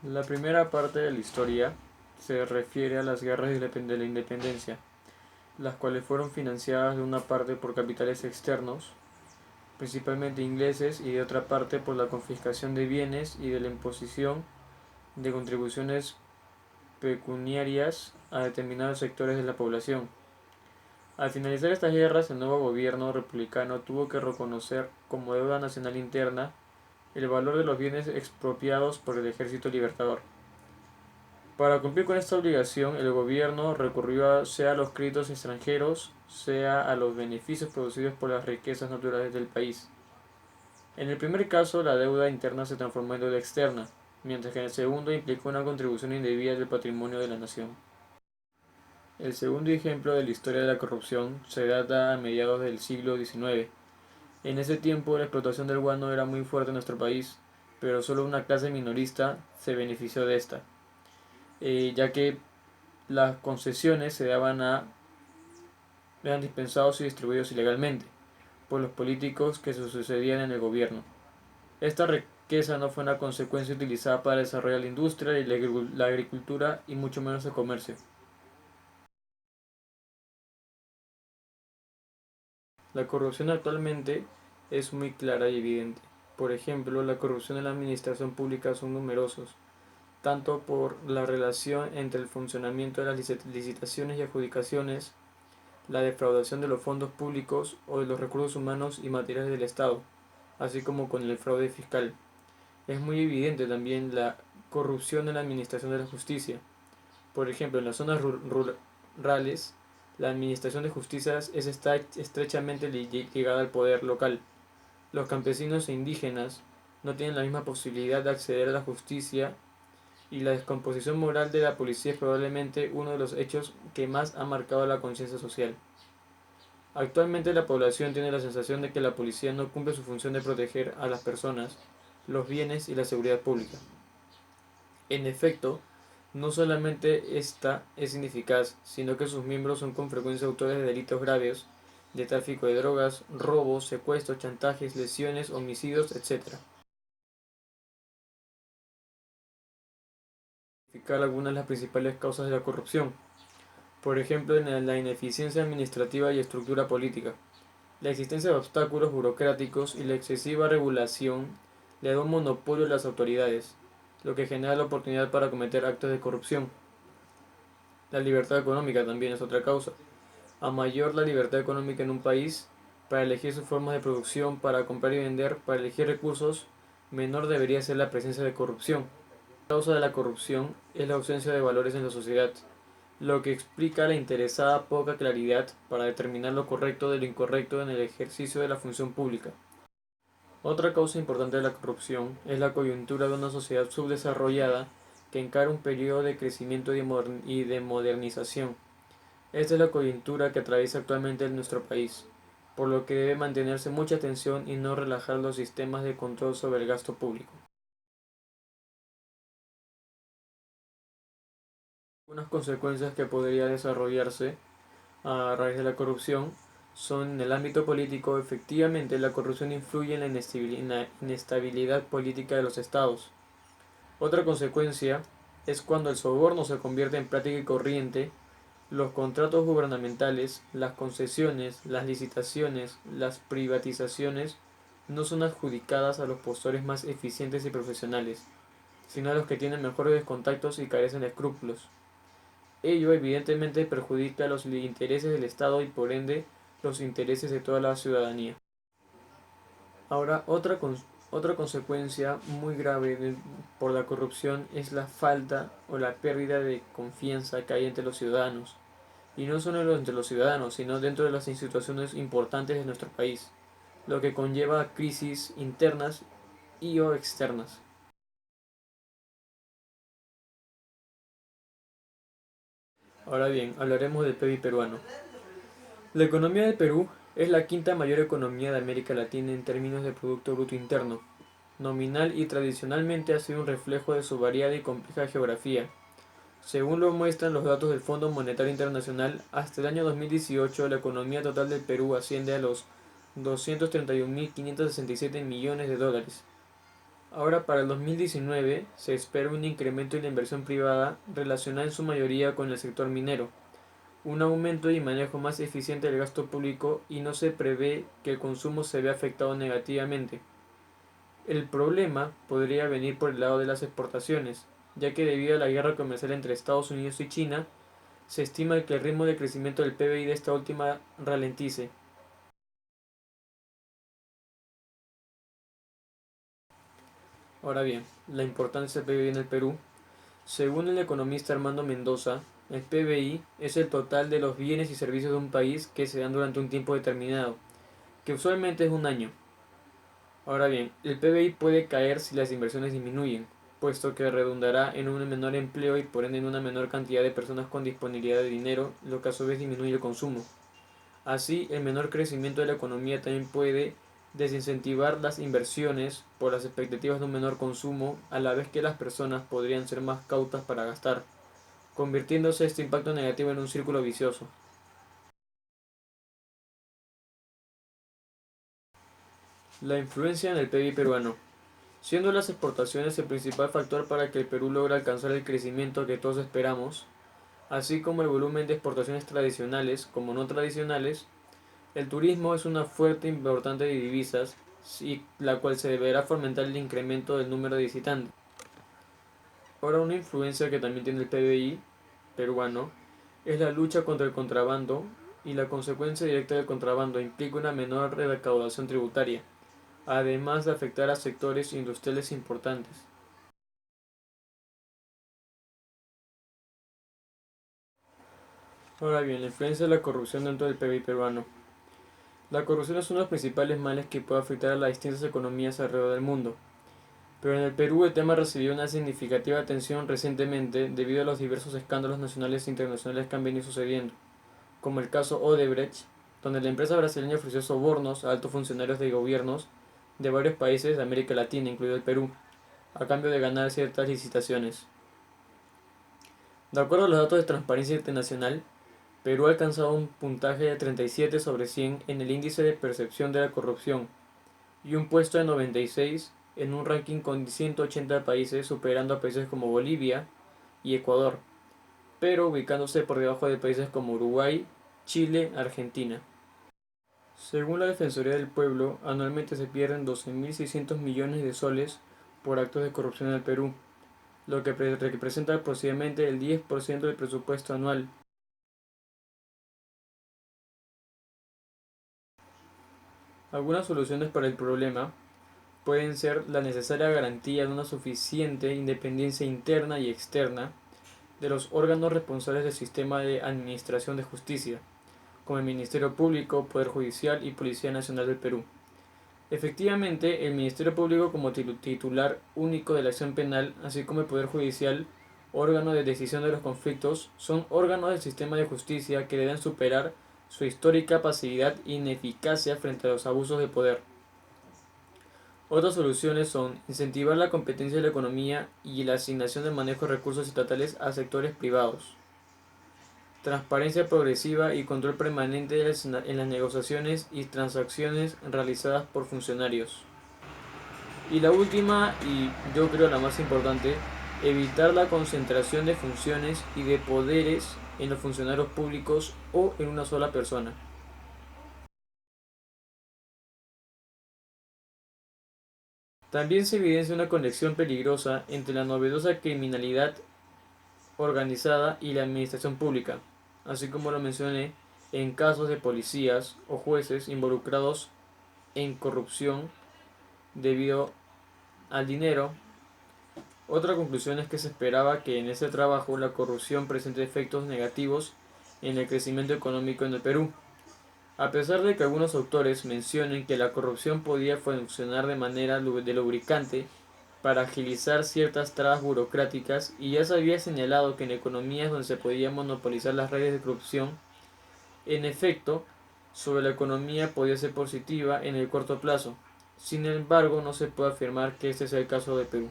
La primera parte de la historia se refiere a las guerras de la independencia, las cuales fueron financiadas de una parte por capitales externos, principalmente ingleses, y de otra parte por la confiscación de bienes y de la imposición de contribuciones pecuniarias a determinados sectores de la población. Al finalizar estas guerras, el nuevo gobierno republicano tuvo que reconocer como deuda nacional interna el valor de los bienes expropiados por el ejército libertador. Para cumplir con esta obligación, el gobierno recurrió sea a los créditos extranjeros, sea a los beneficios producidos por las riquezas naturales del país. En el primer caso, la deuda interna se transformó en deuda externa, mientras que en el segundo implicó una contribución indebida del patrimonio de la nación. El segundo ejemplo de la historia de la corrupción se data a mediados del siglo XIX. En ese tiempo la explotación del guano era muy fuerte en nuestro país, pero solo una clase minorista se benefició de esta, ya que las concesiones eran dispensados y distribuidos ilegalmente por los políticos que se sucedían en el gobierno. Esta riqueza no fue una consecuencia utilizada para desarrollar la industria y la agricultura y mucho menos el comercio. La corrupción actualmente es muy clara y evidente. Por ejemplo, la corrupción en la administración pública son numerosos, tanto por la relación entre el funcionamiento de las licitaciones y adjudicaciones, la defraudación de los fondos públicos o de los recursos humanos y materiales del Estado, así como con el fraude fiscal. Es muy evidente también la corrupción en la administración de la justicia. Por ejemplo, en las zonas rurales, la administración de justicia está estrechamente ligada al poder local. Los campesinos e indígenas no tienen la misma posibilidad de acceder a la justicia y la descomposición moral de la policía es probablemente uno de los hechos que más ha marcado la conciencia social. Actualmente la población tiene la sensación de que la policía no cumple su función de proteger a las personas, los bienes y la seguridad pública. En efecto, no solamente esta es ineficaz, sino que sus miembros son con frecuencia autores de delitos graves, de tráfico de drogas, robos, secuestros, chantajes, lesiones, homicidios, etc. Identificar algunas de las principales causas de la corrupción. Por ejemplo, en la ineficiencia administrativa y estructura política. La existencia de obstáculos burocráticos y la excesiva regulación le da un monopolio a las autoridades, lo que genera la oportunidad para cometer actos de corrupción. La libertad económica también es otra causa. A mayor la libertad económica en un país, para elegir sus formas de producción, para comprar y vender, para elegir recursos, menor debería ser la presencia de corrupción. La causa de la corrupción es la ausencia de valores en la sociedad, lo que explica la interesada poca claridad para determinar lo correcto de lo incorrecto en el ejercicio de la función pública. Otra causa importante de la corrupción es la coyuntura de una sociedad subdesarrollada que encara un periodo de crecimiento y de modernización. Esta es la coyuntura que atraviesa actualmente nuestro país, por lo que debe mantenerse mucha atención y no relajar los sistemas de control sobre el gasto público. Unas consecuencias que podría desarrollarse a raíz de la corrupción son en el ámbito político. Efectivamente, la corrupción influye en la inestabilidad política de los estados. Otra consecuencia es cuando el soborno se convierte en práctica y corriente. Los contratos gubernamentales, las concesiones, las licitaciones, las privatizaciones no son adjudicadas a los postores más eficientes y profesionales, sino a los que tienen mejores contactos y carecen de escrúpulos. Ello evidentemente perjudica los intereses del Estado y por ende los intereses de toda la ciudadanía. Ahora, otra consecuencia muy grave por la corrupción es la falta o la pérdida de confianza que hay entre los ciudadanos. Y no solo entre los ciudadanos, sino dentro de las instituciones importantes de nuestro país, lo que conlleva crisis internas y o externas. Ahora bien, hablaremos del PIB peruano. La economía del Perú es la quinta mayor economía de América Latina en términos de Producto Bruto Interno. Nominal y tradicionalmente ha sido un reflejo de su variada y compleja geografía. Según lo muestran los datos del Fondo Monetario Internacional, hasta el año 2018 la economía total del Perú asciende a los 231.567 millones de dólares. Ahora para el 2019 se espera un incremento en la inversión privada relacionada en su mayoría con el sector minero, un aumento y manejo más eficiente del gasto público y no se prevé que el consumo se vea afectado negativamente. El problema podría venir por el lado de las exportaciones, ya que debido a la guerra comercial entre Estados Unidos y China, se estima que el ritmo de crecimiento del PBI de esta última ralentice. Ahora bien, la importancia del PBI en el Perú. Según el economista Armando Mendoza, el PBI es el total de los bienes y servicios de un país que se dan durante un tiempo determinado, que usualmente es un año. Ahora bien, el PBI puede caer si las inversiones disminuyen, puesto que redundará en un menor empleo y por ende en una menor cantidad de personas con disponibilidad de dinero, lo que a su vez disminuye el consumo. Así, el menor crecimiento de la economía también puede desincentivar las inversiones por las expectativas de un menor consumo, a la vez que las personas podrían ser más cautas para gastar, convirtiéndose este impacto negativo en un círculo vicioso. La influencia en el PIB peruano. Siendo las exportaciones el principal factor para que el Perú logre alcanzar el crecimiento que todos esperamos, así como el volumen de exportaciones tradicionales como no tradicionales, el turismo es una fuente importante de divisas, la cual se deberá fomentar el incremento del número de visitantes. Ahora una influencia que también tiene el PBI peruano es la lucha contra el contrabando y la consecuencia directa del contrabando implica una menor recaudación tributaria, además de afectar a sectores industriales importantes. Ahora bien, la influencia de la corrupción dentro del PBI peruano. La corrupción es uno de los principales males que puede afectar a las distintas economías alrededor del mundo. Pero en el Perú el tema recibió una significativa atención recientemente debido a los diversos escándalos nacionales e internacionales que han venido sucediendo, como el caso Odebrecht, donde la empresa brasileña ofreció sobornos a altos funcionarios de gobiernos de varios países de América Latina, incluido el Perú, a cambio de ganar ciertas licitaciones. De acuerdo a los datos de Transparencia Internacional, Perú ha alcanzado un puntaje de 37 sobre 100 en el índice de percepción de la corrupción y un puesto de 96 en un ranking con 180 países, superando a países como Bolivia y Ecuador, pero ubicándose por debajo de países como Uruguay, Chile, Argentina. Según la Defensoría del Pueblo, anualmente se pierden 12.600 millones de soles por actos de corrupción en el Perú, lo que representa aproximadamente el 10% del presupuesto anual. Algunas soluciones para el problema pueden ser la necesaria garantía de una suficiente independencia interna y externa de los órganos responsables del sistema de administración de justicia, como el Ministerio Público, Poder Judicial y Policía Nacional del Perú. Efectivamente, el Ministerio Público como titular único de la acción penal, así como el Poder Judicial, órgano de decisión de los conflictos, son órganos del sistema de justicia que deben superar su histórica pasividad e ineficacia frente a los abusos de poder. Otras soluciones son incentivar la competencia de la economía y la asignación del manejo de recursos estatales a sectores privados. Transparencia progresiva y control permanente en las negociaciones y transacciones realizadas por funcionarios. Y la última, y yo creo la más importante, evitar la concentración de funciones y de poderes en los funcionarios públicos o en una sola persona. También se evidencia una conexión peligrosa entre la novedosa criminalidad organizada y la administración pública, así como lo mencioné en casos de policías o jueces involucrados en corrupción debido al dinero. Otra conclusión es que se esperaba que en ese trabajo la corrupción presente efectos negativos en el crecimiento económico en el Perú. A pesar de que algunos autores mencionen que la corrupción podía funcionar de manera de lubricante para agilizar ciertas trabas burocráticas y ya se había señalado que en economías donde se podían monopolizar las redes de corrupción, en efecto, sobre la economía podía ser positiva en el corto plazo. Sin embargo, no se puede afirmar que este sea el caso de Perú.